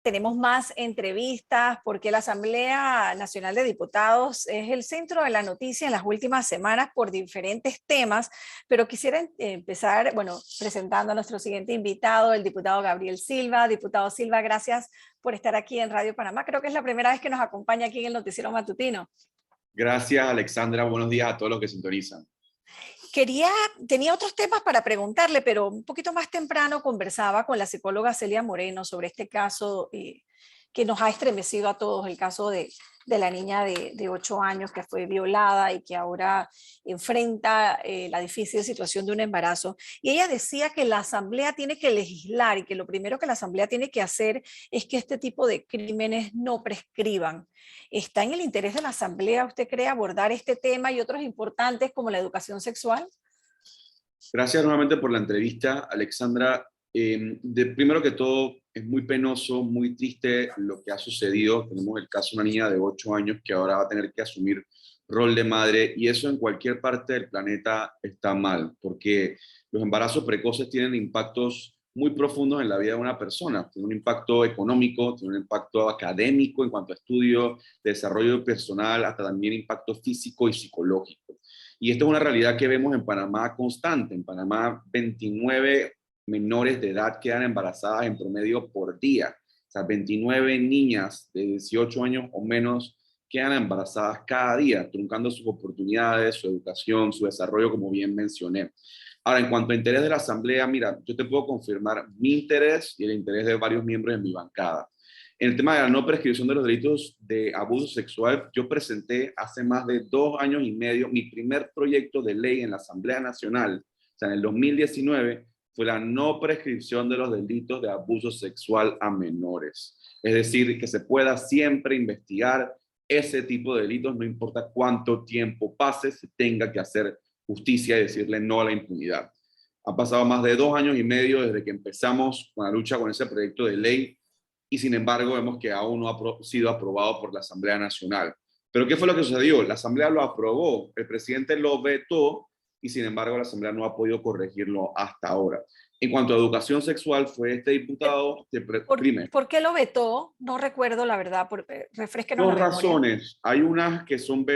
tenemos más entrevistas porque la Asamblea Nacional de Diputados es el centro de la noticia en las últimas semanas por diferentes temas, pero quisiera empezar, bueno, presentando a nuestro siguiente invitado, el diputado Gabriel Silva. Diputado Silva, gracias por estar aquí en Radio Panamá. Creo que es la primera vez que nos acompaña aquí en el Noticiero Matutino. Gracias, Alexandra. Buenos días a todos los que sintonizan. Tenía otros temas para preguntarle, pero un poquito más temprano conversaba con la psicóloga Celia Moreno sobre este caso que nos ha estremecido a todos, el caso de la niña de 8 años que fue violada y que ahora enfrenta la difícil situación de un embarazo. Y ella decía que la Asamblea tiene que legislar y que lo primero que la Asamblea tiene que hacer es que este tipo de crímenes no prescriban. ¿Está en el interés de la Asamblea, usted cree, abordar este tema y otros importantes como la educación sexual? Gracias nuevamente por la entrevista, Alexandra. Primero que todo, es muy penoso, muy triste lo que ha sucedido. Tenemos el caso de una niña de 8 años que ahora va a tener que asumir rol de madre, y eso en cualquier parte del planeta está mal, porque los embarazos precoces tienen impactos muy profundos en la vida de una persona. Tiene un impacto económico, tiene un impacto académico en cuanto a estudio, desarrollo personal, hasta también impacto físico y psicológico. Y esto es una realidad que vemos en Panamá constante. En Panamá, 29 menores de edad quedan embarazadas en promedio por día. O sea, 29 niñas de 18 años o menos quedan embarazadas cada día, truncando sus oportunidades, su educación, su desarrollo, como bien mencioné. Ahora, en cuanto a interés de la Asamblea, mira, yo te puedo confirmar mi interés y el interés de varios miembros de mi bancada. En el tema de la no prescripción de los delitos de abuso sexual, yo presenté hace más de 2 años y medio mi primer proyecto de ley en la Asamblea Nacional, o sea, en el 2019, fue la no prescripción de los delitos de abuso sexual a menores. Es decir, que se pueda siempre investigar ese tipo de delitos, no importa cuánto tiempo pase, se tenga que hacer justicia y decirle no a la impunidad. Han pasado más de 2 años y medio desde que empezamos con la lucha con ese proyecto de ley, y sin embargo vemos que aún no ha sido aprobado por la Asamblea Nacional. ¿Pero qué fue lo que sucedió? La Asamblea lo aprobó, el presidente lo vetó, y sin embargo la Asamblea no ha podido corregirlo hasta ahora. En cuanto a educación sexual, fue este diputado que ¿Por qué lo vetó? No recuerdo la verdad, refrésquenos la dos memoria. razones. Hay unas que son,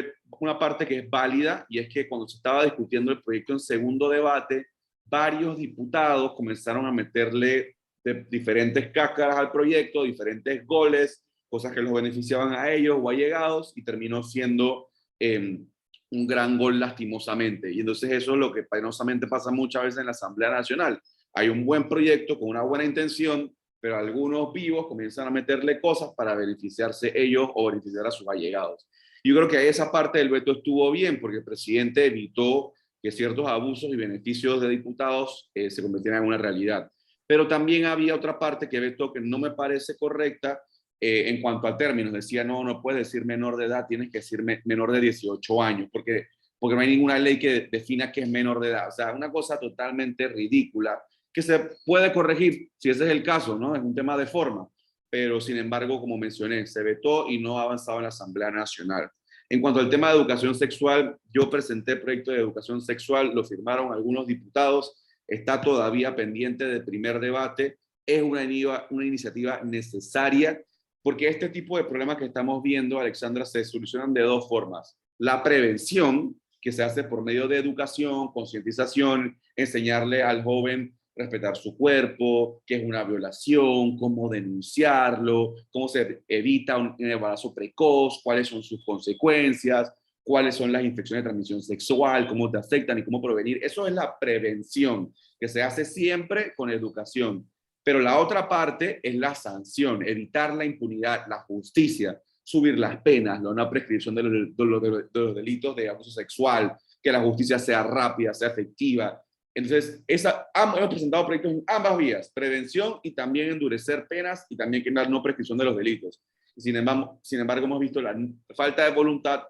una parte que es válida, y es que cuando se estaba discutiendo el proyecto en segundo debate, varios diputados comenzaron a meterle de diferentes cáscaras al proyecto, diferentes goles, cosas que los beneficiaban a ellos o allegados, y terminó siendo un gran gol lastimosamente. Y entonces eso es lo que penosamente pasa muchas veces en la Asamblea Nacional. Hay un buen proyecto con una buena intención, pero algunos vivos comienzan a meterle cosas para beneficiarse ellos o beneficiar a sus allegados. Yo creo que esa parte del veto estuvo bien, porque el presidente evitó que ciertos abusos y beneficios de diputados se convirtieran en una realidad. Pero también había otra parte que vetó que no me parece correcta en cuanto a términos. Decía, no, no puedes decir menor de edad, tienes que decir menor de 18 años, porque no hay ninguna ley que defina qué es menor de edad. O sea, una cosa totalmente ridícula que se puede corregir si ese es el caso, ¿no? Es un tema de forma, pero sin embargo, como mencioné, se vetó y no ha avanzado en la Asamblea Nacional. En cuanto al tema de educación sexual, yo presenté proyecto de educación sexual, lo firmaron algunos diputados, está todavía pendiente de primer debate. Es una iniciativa necesaria, porque este tipo de problemas que estamos viendo, Alexandra, se solucionan de dos formas. La prevención, que se hace por medio de educación, concientización, enseñarle al joven respetar su cuerpo, qué es una violación, cómo denunciarlo, cómo se evita un embarazo precoz, cuáles son sus consecuencias, cuáles son las infecciones de transmisión sexual, cómo te afectan y cómo prevenir. Eso es la prevención, que se hace siempre con educación. Pero la otra parte es la sanción, evitar la impunidad, la justicia, subir las penas, la no prescripción de los delitos de abuso sexual, que la justicia sea rápida, sea efectiva. Entonces, hemos presentado proyectos en ambas vías, prevención y también endurecer penas, y también que no prescripción de los delitos. Y sin embargo, hemos visto la falta de voluntad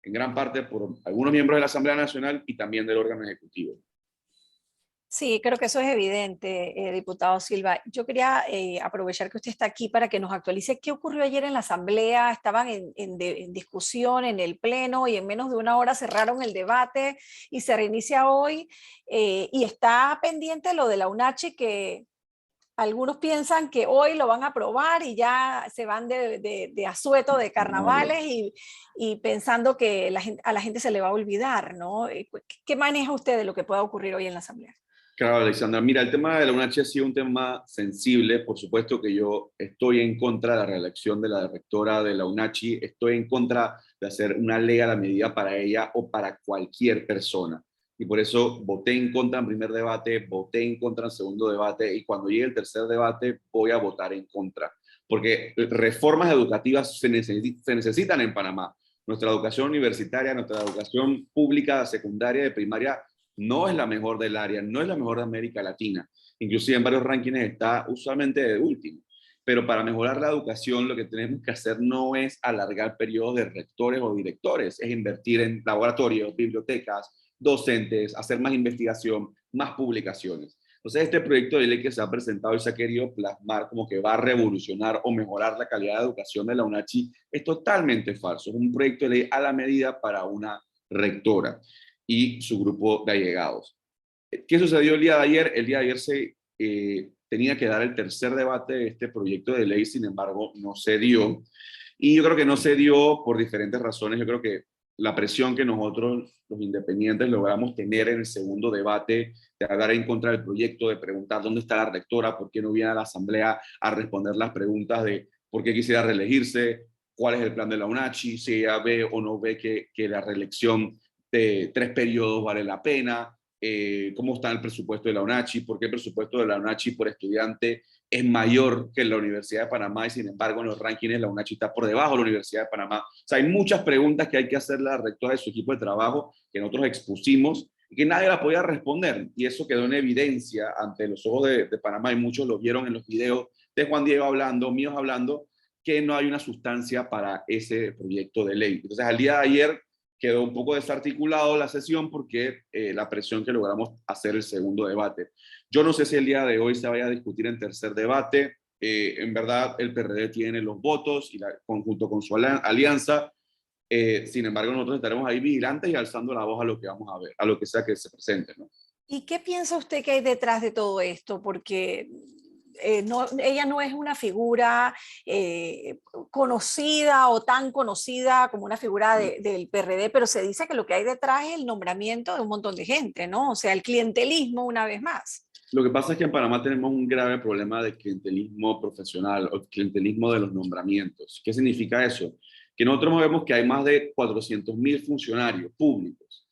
en gran parte por algunos miembros de la Asamblea Nacional y también del órgano ejecutivo. Sí, creo que eso es evidente, diputado Silva. Yo quería aprovechar que usted está aquí para que nos actualice qué ocurrió ayer en la Asamblea. Estaban en discusión en el Pleno y en menos de una hora cerraron el debate y se reinicia hoy. Y está pendiente lo de la UNACHI, que algunos piensan que hoy lo van a aprobar y ya se van de asueto de No, carnavales y pensando que a la gente se le va a olvidar, ¿no? ¿Qué maneja usted de lo que pueda ocurrir hoy en la Asamblea? claro, Alexandra. Mira, el tema de la UNACHI ha sido un tema sensible. Por supuesto que yo estoy en contra de la reelección de la rectora de la UNACHI. Estoy en contra de hacer una ley a la medida para ella o para cualquier persona. Y por eso voté en contra en primer debate, voté en contra en segundo debate y cuando llegue el tercer debate voy a votar en contra. Porque reformas educativas se necesitan en Panamá. Nuestra educación universitaria, nuestra educación pública, secundaria, de primaria, no es la mejor del área, no es la mejor de América Latina. Inclusive en varios rankings está usualmente de último. Pero para mejorar la educación lo que tenemos que hacer no es alargar periodos de rectores o directores, es invertir en laboratorios, bibliotecas, docentes, hacer más investigación, más publicaciones. Entonces este proyecto de ley que se ha presentado y se ha querido plasmar como que va a revolucionar o mejorar la calidad de educación de la UNACHI es totalmente falso. Es un proyecto de ley a la medida para una rectora y su grupo de allegados. ¿Qué sucedió el día de ayer? El día de ayer se tenía que dar el tercer debate de este proyecto de ley, sin embargo, no se dio. Y yo creo que no se dio por diferentes razones. Yo creo que la presión que nosotros, los independientes, logramos tener en el segundo debate, de hablar en contra del proyecto, de preguntar dónde está la rectora, por qué no viene a la asamblea a responder las preguntas de por qué quisiera reelegirse, cuál es el plan de la UNACHI, si ella ve o no ve que la reelección de 3 periodos vale la pena, cómo está el presupuesto de la UNACHI, por qué el presupuesto de la UNACHI por estudiante es mayor que la Universidad de Panamá y sin embargo en los rankings la UNACHI está por debajo de la Universidad de Panamá. O sea, hay muchas preguntas que hay que hacerle a la rectora de su equipo de trabajo que nosotros expusimos y que nadie la podía responder. Y eso quedó en evidencia ante los ojos de Panamá y muchos lo vieron en los videos de Juan Diego hablando, míos hablando, que no hay una sustancia para ese proyecto de ley. Entonces, al día de ayer quedó un poco desarticulado la sesión porque la presión que logramos hacer el segundo debate. Yo no sé si el día de hoy se vaya a discutir en tercer debate. En verdad, el PRD tiene los votos y junto con su alianza. Sin embargo, nosotros estaremos ahí vigilantes y alzando la voz a lo que vamos a ver, a lo que sea que se presente, ¿no? ¿Y qué piensa usted que hay detrás de todo esto? Porque ella no es una figura conocida o tan conocida como una figura del PRD, pero se dice que lo que hay detrás es el nombramiento de un montón de gente, ¿no? O sea, el clientelismo una vez más. Lo que pasa es que en Panamá tenemos un grave problema de clientelismo profesional o clientelismo de los nombramientos. ¿Qué significa eso? Que nosotros vemos que hay más de 400.000 funcionarios públicos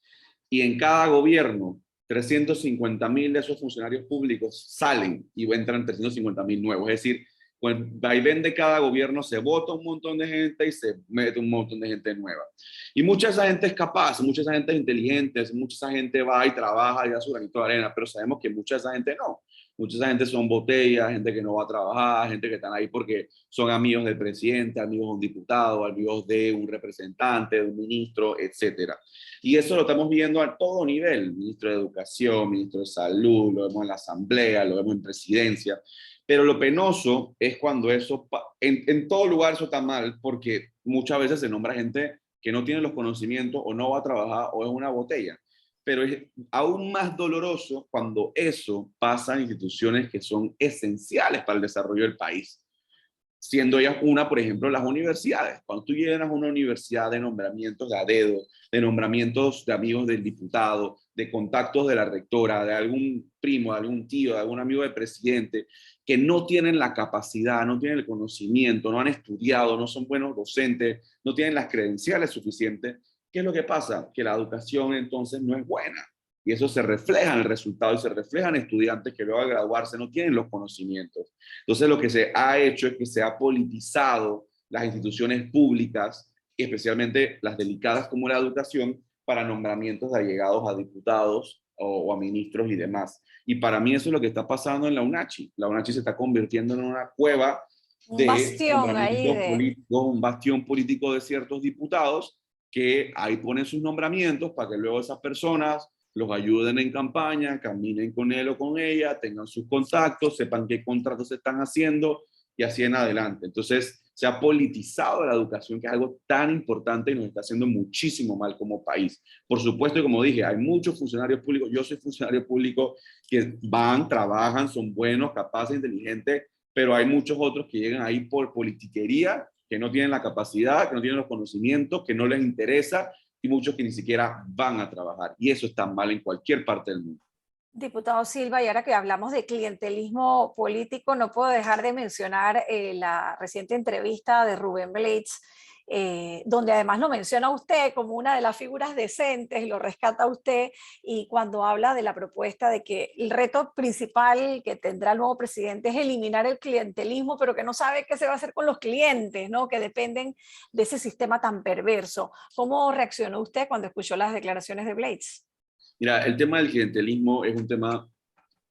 y en cada gobierno 350.000 de esos funcionarios públicos salen y entran 350.000 nuevos. Es decir, con el vaivén de cada gobierno se vota un montón de gente y se mete un montón de gente nueva. Y mucha de esa gente es capaz, mucha de esa gente es inteligente, mucha de esa gente va y trabaja y da su granito de arena, pero sabemos que mucha de esa gente no. Mucha de esa gente son botellas, gente que no va a trabajar, gente que están ahí porque son amigos del presidente, amigos de un diputado, amigos de un representante, de un ministro, etcétera. Y eso lo estamos viendo a todo nivel, ministro de Educación, ministro de Salud, lo vemos en la Asamblea, lo vemos en Presidencia. Pero lo penoso es cuando eso, en todo lugar eso está mal, porque muchas veces se nombra gente que no tiene los conocimientos o no va a trabajar o es una botella. Pero es aún más doloroso cuando eso pasa en instituciones que son esenciales para el desarrollo del país, siendo ellas una, por ejemplo, las universidades. Cuando tú llenas una universidad de nombramientos de a dedo, de nombramientos de amigos del diputado, de contactos de la rectora, de algún primo, de algún tío, de algún amigo del presidente, que no tienen la capacidad, no tienen el conocimiento, no han estudiado, no son buenos docentes, no tienen las credenciales suficientes, ¿qué es lo que pasa? Que la educación entonces no es buena. Y eso se refleja en el resultado y se refleja en estudiantes que luego al graduarse no tienen los conocimientos. Entonces lo que se ha hecho es que se ha politizado las instituciones públicas, especialmente las delicadas como la educación, para nombramientos de allegados a diputados o a ministros y demás. Y para mí eso es lo que está pasando en la UNACHI. La UNACHI se está convirtiendo en una cueva Un de bastión ahí nombramientos de... políticos, un bastión político de ciertos diputados que ahí ponen sus nombramientos para que luego esas personas los ayuden en campaña, caminen con él o con ella, tengan sus contactos, sepan qué contratos se están haciendo y así en adelante. Entonces, se ha politizado la educación, que es algo tan importante y nos está haciendo muchísimo mal como país. Por supuesto, como dije, hay muchos funcionarios públicos, yo soy funcionario público que van, trabajan, son buenos, capaces, inteligentes, pero hay muchos otros que llegan ahí por politiquería, que no tienen la capacidad, que no tienen los conocimientos, que no les interesa, y muchos que ni siquiera van a trabajar. Y eso está mal en cualquier parte del mundo. Diputado Silva, y ahora que hablamos de clientelismo político, no puedo dejar de mencionar la reciente entrevista de Rubén Blades, donde además lo menciona usted como una de las figuras decentes, lo rescata usted, y cuando habla de la propuesta de que el reto principal que tendrá el nuevo presidente es eliminar el clientelismo, pero que no sabe qué se va a hacer con los clientes, ¿no? Que dependen de ese sistema tan perverso. ¿Cómo reaccionó usted cuando escuchó las declaraciones de Blades? Mira, el tema del clientelismo es un tema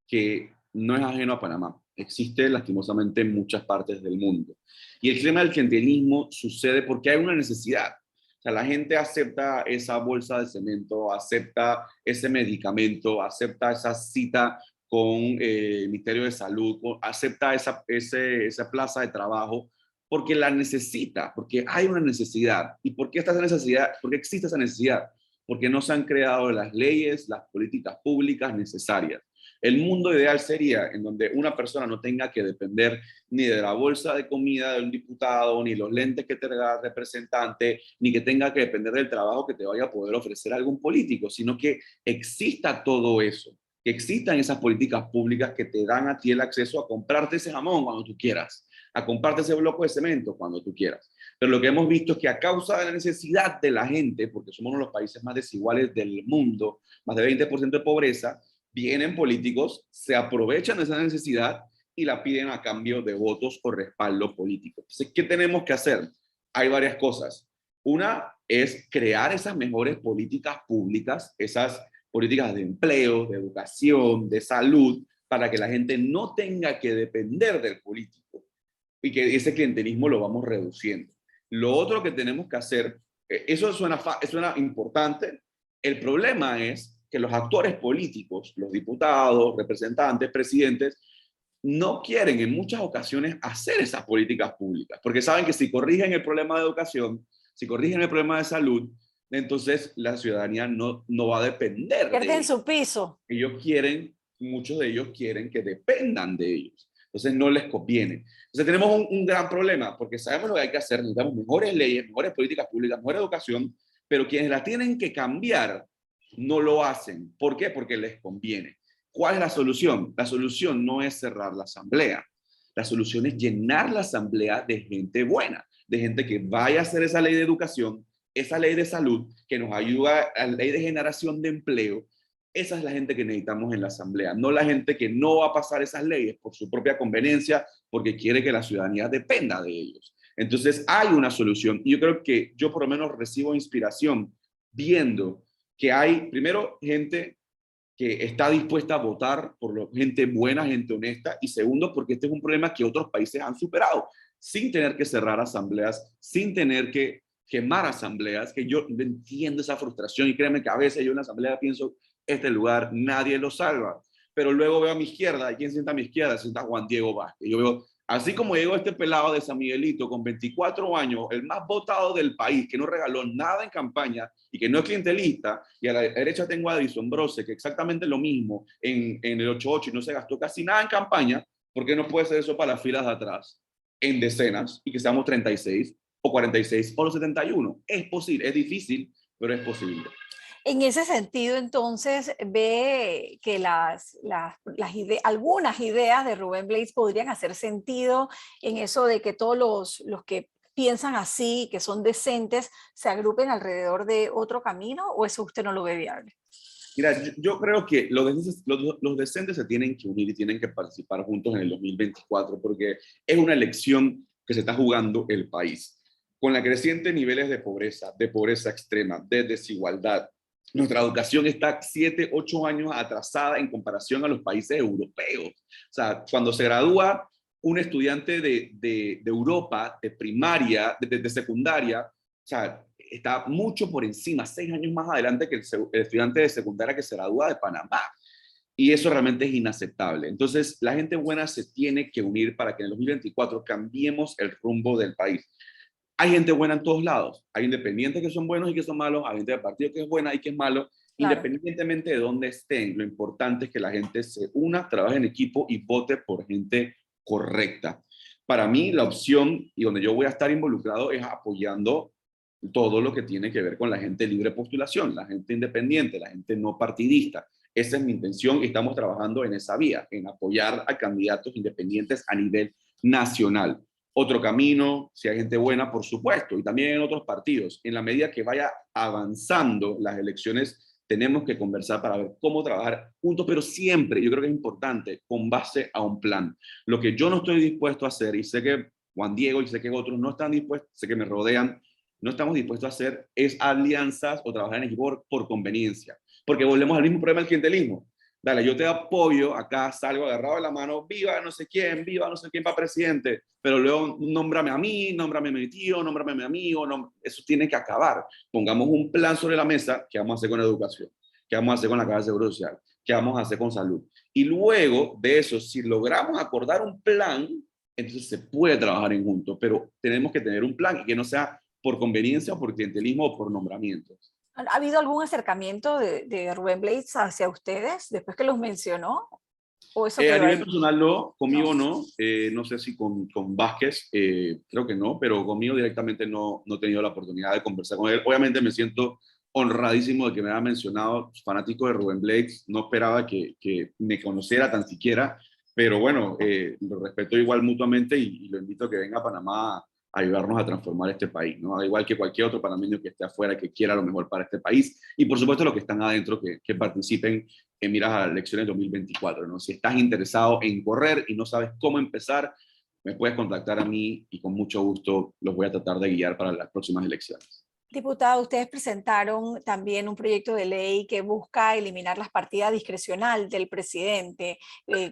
que no es ajeno a Panamá. Existe lastimosamente en muchas partes del mundo. Y el tema del clientelismo sucede porque hay una necesidad. O sea, la gente acepta esa bolsa de cemento, acepta ese medicamento, acepta esa cita con el Ministerio de Salud, acepta esa plaza de trabajo porque la necesita, porque hay una necesidad. ¿Y por qué está esa necesidad? ¿Por qué existe esa necesidad? Porque no se han creado las leyes, las políticas públicas necesarias. El mundo ideal sería en donde una persona no tenga que depender ni de la bolsa de comida de un diputado, ni los lentes que te regala el representante, ni que tenga que depender del trabajo que te vaya a poder ofrecer algún político, sino que exista todo eso, que existan esas políticas públicas que te dan a ti el acceso a comprarte ese jamón cuando tú quieras, a comprarte ese bloque de cemento cuando tú quieras. Pero lo que hemos visto es que a causa de la necesidad de la gente, porque somos uno de los países más desiguales del mundo, más de 20% de pobreza, vienen políticos, se aprovechan de esa necesidad y la piden a cambio de votos o respaldo político. Entonces, ¿qué tenemos que hacer? Hay varias cosas. Una es crear esas mejores políticas públicas, esas políticas de empleo, de educación, de salud, para que la gente no tenga que depender del político y que ese clientelismo lo vamos reduciendo. Lo otro que tenemos que hacer, eso suena importante, el problema es que los actores políticos, los diputados, representantes, presidentes, no quieren en muchas ocasiones hacer esas políticas públicas, porque saben que si corrigen el problema de educación, si corrigen el problema de salud, entonces la ciudadanía no va a depender de Pierden ellos. su piso. Muchos de ellos quieren que dependan de ellos. Entonces no les conviene. Entonces tenemos un gran problema, porque sabemos lo que hay que hacer, necesitamos mejores leyes, mejores políticas públicas, mejor educación, pero quienes la tienen que cambiar no lo hacen. ¿Por qué? Porque les conviene. ¿Cuál es la solución? La solución no es cerrar la asamblea. La solución es llenar la asamblea de gente buena, de gente que vaya a hacer esa ley de educación, esa ley de salud, que nos ayuda a la ley de generación de empleo. Esa es la gente que necesitamos en la asamblea, no la gente que no va a pasar esas leyes por su propia conveniencia, porque quiere que la ciudadanía dependa de ellos. Entonces hay una solución y yo creo que yo por lo menos recibo inspiración viendo que hay, primero, gente que está dispuesta a votar por gente buena, gente honesta, y segundo, porque este es un problema que otros países han superado, sin tener que cerrar asambleas, sin tener que quemar asambleas, que yo entiendo esa frustración y créeme que a veces yo en la asamblea pienso, este lugar nadie lo salva, pero luego veo a mi izquierda, ¿y quién sienta a mi izquierda? Sienta Juan Diego Vázquez. Yo veo, así como llegó este pelado de San Miguelito con 24 años, el más votado del país, que no regaló nada en campaña y que no es clientelista, y a la derecha tengo a Edison Brose, que exactamente lo mismo en el 88 y no se gastó casi nada en campaña, ¿por qué no puede ser eso para las filas de atrás? En decenas, y que seamos 36 o 46 o los 71. Es posible, es difícil, pero es posible. En ese sentido, entonces, ve que algunas ideas de Rubén Blades podrían hacer sentido en eso de que todos los que piensan así, que son decentes, se agrupen alrededor de otro camino, o eso usted no lo ve viable. Mira, yo creo que los decentes se tienen que unir y tienen que participar juntos en el 2024 porque es una elección que se está jugando el país. Con la creciente niveles de pobreza extrema, de desigualdad, nuestra educación está 7, 8 años atrasada en comparación a los países europeos. O sea, cuando se gradúa un estudiante de Europa, de primaria, de secundaria, o sea, está mucho por encima, 6 años más adelante que el estudiante de secundaria que se gradúa de Panamá. Y eso realmente es inaceptable. Entonces, la gente buena se tiene que unir para que en el 2024 cambiemos el rumbo del país. Hay gente buena en todos lados. Hay independientes que son buenos y que son malos. Hay gente del partido que es buena y que es malo. Claro. Independientemente de dónde estén, lo importante es que la gente se una, trabaje en equipo y vote por gente correcta. Para mí, la opción y donde yo voy a estar involucrado es apoyando todo lo que tiene que ver con la gente de libre postulación, la gente independiente, la gente no partidista. Esa es mi intención y estamos trabajando en esa vía, en apoyar a candidatos independientes a nivel nacional. Otro camino, si hay gente buena, por supuesto, y también en otros partidos. En la medida que vaya avanzando las elecciones, tenemos que conversar para ver cómo trabajar juntos, pero siempre, yo creo que es importante, con base a un plan. Lo que yo no estoy dispuesto a hacer, y sé que Juan Diego y sé que otros no están dispuestos, sé que me rodean, no estamos dispuestos a hacer, es alianzas o trabajar en equipo por conveniencia. Porque volvemos al mismo problema del clientelismo. Dale, yo te apoyo, acá salgo agarrado de la mano, viva no sé quién para presidente, pero luego nómbrame a mí, nómbrame a mi tío, nómbrame a mi amigo, eso tiene que acabar. Pongamos un plan sobre la mesa, ¿qué vamos a hacer con educación? ¿Qué vamos a hacer con la Caja de Seguro Social? ¿Qué vamos a hacer con salud? Y luego de eso, si logramos acordar un plan, entonces se puede trabajar en juntos, pero tenemos que tener un plan y que no sea por conveniencia o por clientelismo o por nombramientos. ¿Ha habido algún acercamiento de Rubén Blades hacia ustedes después que los mencionó? ¿O eso A quedó nivel ahí? personal no, No. conmigo no, no sé si con Vázquez, creo que no, pero conmigo directamente no he tenido la oportunidad de conversar con él. Obviamente me siento honradísimo de que me haya mencionado, fanático de Rubén Blades, no esperaba que me conociera tan siquiera, pero bueno, lo respeto igual mutuamente y lo invito a que venga a Panamá a ayudarnos a transformar este país, ¿no? Al igual que cualquier otro panameño que esté afuera, que quiera lo mejor para este país, y por supuesto los que están adentro, que participen en miras a las elecciones 2024, ¿no? Si estás interesado en correr y no sabes cómo empezar, me puedes contactar a mí y con mucho gusto los voy a tratar de guiar para las próximas elecciones. Diputado, ustedes presentaron también un proyecto de ley que busca eliminar las partidas discrecional del presidente.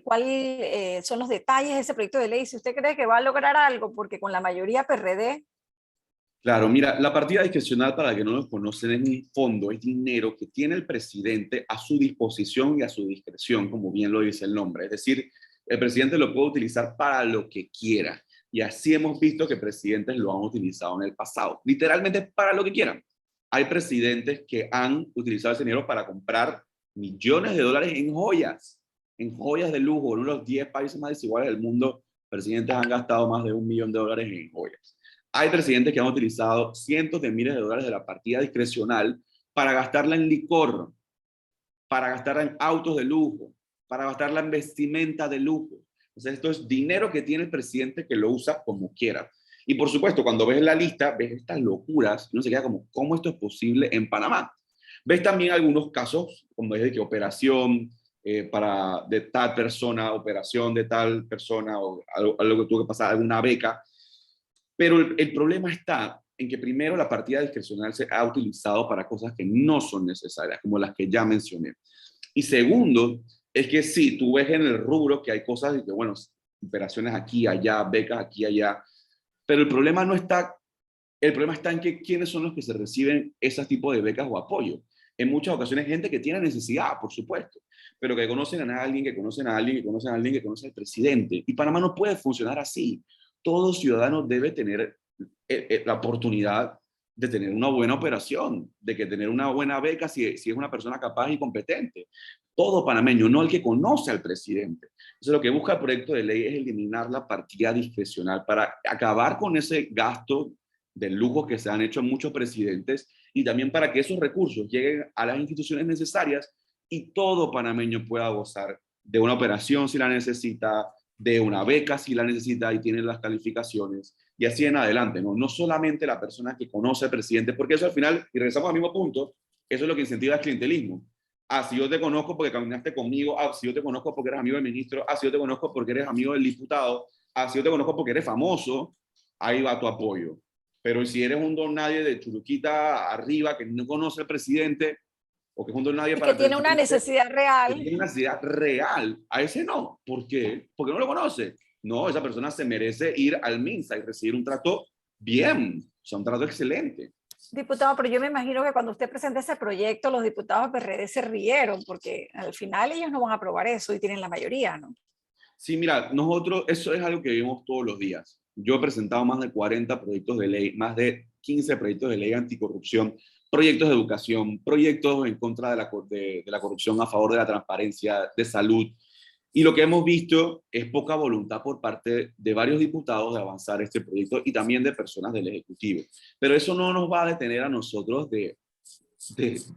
¿Cuáles son los detalles de ese proyecto de ley? Si usted cree que va a lograr algo, porque con la mayoría PRD. Claro, mira, la partida discrecional, para que no lo conocen, es un fondo, es dinero que tiene el presidente a su disposición y a su discreción, como bien lo dice el nombre. Es decir, el presidente lo puede utilizar para lo que quiera. Y así hemos visto que presidentes lo han utilizado en el pasado, literalmente para lo que quieran. Hay presidentes que han utilizado ese dinero para comprar millones de dólares en joyas de lujo. En uno de los 10 países más desiguales del mundo, presidentes han gastado más de $1 millón en joyas. Hay presidentes que han utilizado cientos de miles de dólares de la partida discrecional para gastarla en licor, para gastarla en autos de lujo, para gastarla en vestimenta de lujo. Entonces, esto es dinero que tiene el presidente que lo usa como quiera. Y por supuesto, cuando ves la lista, ves estas locuras, uno se queda como, ¿cómo esto es posible en Panamá? Ves también algunos casos, como es de que operación para de tal persona, operación de tal persona, o algo que tuvo que pasar, alguna beca. Pero el problema está en que primero la partida discrecional se ha utilizado para cosas que no son necesarias, como las que ya mencioné. Y segundo, es que sí, tú ves en el rubro que hay cosas de que, bueno, operaciones aquí, allá, becas aquí, allá, pero el problema está en que quiénes son los que se reciben ese tipo de becas o apoyo. En muchas ocasiones gente que tiene necesidad, por supuesto, pero que conocen a alguien, que conocen a alguien, que conocen a alguien, que conoce al presidente. Y Panamá no puede funcionar así. Todo ciudadano debe tener la oportunidad de tener una buena operación, de que tener una buena beca si es una persona capaz y competente. Todo panameño, no el que conoce al presidente. Entonces, lo que busca el proyecto de ley es eliminar la partida discrecional para acabar con ese gasto de lujo que se han hecho muchos presidentes y también para que esos recursos lleguen a las instituciones necesarias y todo panameño pueda gozar de una operación si la necesita, de una beca si la necesita y tiene las calificaciones, y así en adelante, ¿no? No solamente la persona que conoce al presidente, porque eso al final, y regresamos al mismo punto, eso es lo que incentiva el clientelismo. Ah, si yo te conozco porque caminaste conmigo, ah, si yo te conozco porque eres amigo del ministro, ah, si yo te conozco porque eres amigo del diputado, ah, si yo te conozco porque eres famoso, ahí va tu apoyo. Pero si eres un don nadie de Churuquita arriba que no conoce al presidente, o que es un don nadie Y para que el tiene una presidente, necesidad que real. tiene una necesidad real, a ese no. ¿Por qué? Porque no lo conoce. No, esa persona se merece ir al MINSA y recibir un trato bien, o sea, un trato excelente. Diputado, pero yo me imagino que cuando usted presenta ese proyecto, los diputados PRD se rieron, porque al final ellos no van a aprobar eso y tienen la mayoría, ¿no? Sí, mira, nosotros, eso es algo que vivimos todos los días. Yo he presentado más de 40 proyectos de ley, más de 15 proyectos de ley anticorrupción, proyectos de educación, proyectos en contra de la corrupción, a favor de la transparencia, de salud. Y lo que hemos visto es poca voluntad por parte de varios diputados de avanzar este proyecto y también de personas del Ejecutivo. Pero eso no nos va a detener a nosotros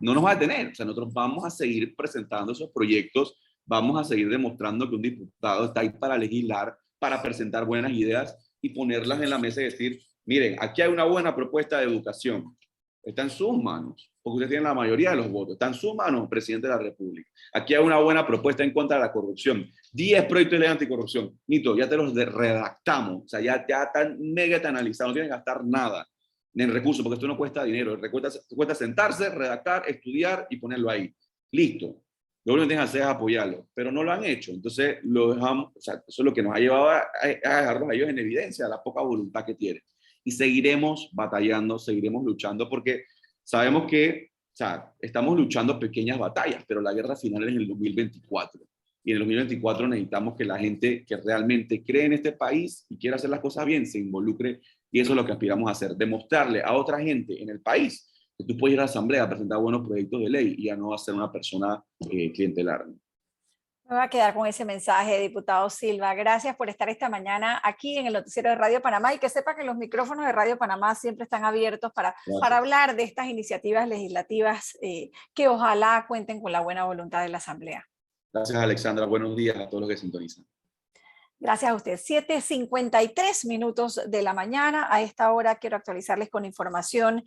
no nos va a detener. O sea, nosotros vamos a seguir presentando esos proyectos, vamos a seguir demostrando que un diputado está ahí para legislar, para presentar buenas ideas y ponerlas en la mesa y decir, miren, aquí hay una buena propuesta de educación. Está en sus manos, porque usted tiene la mayoría de los votos. Está en sus manos, presidente de la República. Aquí hay una buena propuesta en contra de la corrupción. 10 proyectos de ley anticorrupción. Nito, ya te los redactamos. O sea, ya están mega analizados, no tienen que gastar nada en recursos, porque esto no cuesta dinero. Cuesta sentarse, redactar, estudiar y ponerlo ahí. Listo. Lo único que tienen que hacer es apoyarlo, pero no lo han hecho. Entonces, lo dejamos, o sea, eso es lo que nos ha llevado a dejarlos a ellos en evidencia, la poca voluntad que tienen. Y seguiremos batallando, seguiremos luchando, porque sabemos que, o sea, estamos luchando pequeñas batallas, pero la guerra final es en el 2024. Y en el 2024 necesitamos que la gente que realmente cree en este país y quiere hacer las cosas bien se involucre, y eso es lo que aspiramos a hacer, demostrarle a otra gente en el país que tú puedes ir a la asamblea a presentar buenos proyectos de ley y a no ser una persona clientelar. Me voy a quedar con ese mensaje, diputado Silva. Gracias por estar esta mañana aquí en el noticiero de Radio Panamá, y que sepa que los micrófonos de Radio Panamá siempre están abiertos para hablar de estas iniciativas legislativas que ojalá cuenten con la buena voluntad de la Asamblea. Gracias, Alexandra. Buenos días a todos los que sintonizan. Gracias a usted. 7:53 de la mañana. A esta hora quiero actualizarles con información